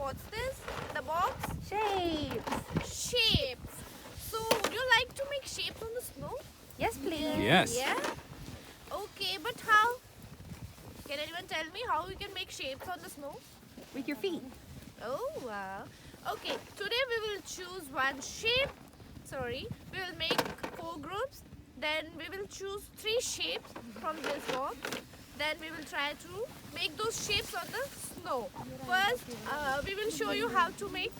what's this? The box? Shapes. Shapes. So would you like to make shapes on the snow? Yes, please. Yes. Yeah? Okay, but how? Can anyone tell me how we can make shapes on the snow? With your feet. Oh wow. Okay, today we will choose one shape. Sorry, we will make 4 groups. Then we will choose 3 shapes from this box. Then we will try to make those shapes on the snow. First, we will show you how to make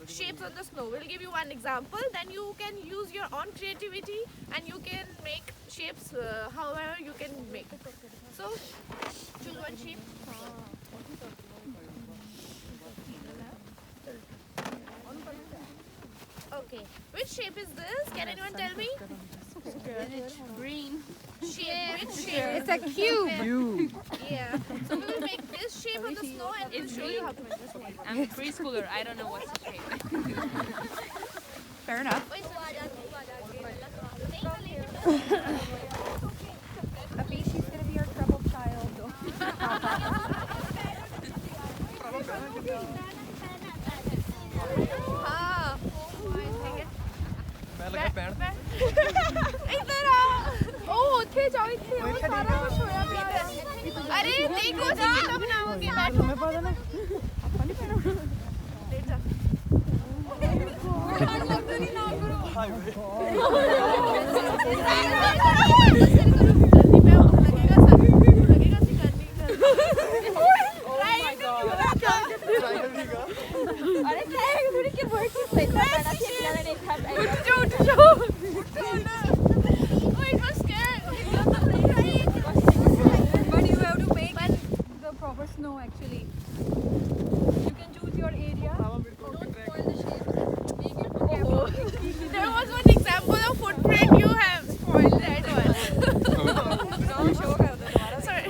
shapes on the snow. We'll give you one example. Then you can use your own creativity and you can make shapes however you can make. So, choose one shape. Okay, which shape is this? Can anyone tell me? Green. Shape. Which shape? It's a cube. Yeah. So we will make this shape on the snow and we'll show you how to make this shape. I'm a preschooler. I don't know what's the shape. Fair enough. Abhi, she's gonna be our trouble child. हाँ. मैं लगा पैर इधर आ. ओ उठे जाओ इतने वो सारा कुछ होया भी. अरे देखो जी कितना बनाओगे. बैठो. तुम्हें पता ना लेट जा. अरे क्या है थोड़ी के वर्ड की प्लेट करना थी अपना ने था उठ जाओ. Oh, it was scared. But you have to make the proper snow actually. You can choose your area. Don't spoil the shapes. Make it careful. There was one example of footprint. You have spoiled that one. No, show कर दो दोबारा. Sorry.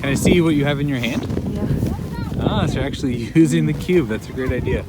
Can I see what you have in your hand? Yeah. Ah, so you're actually using the cube. That's a great idea.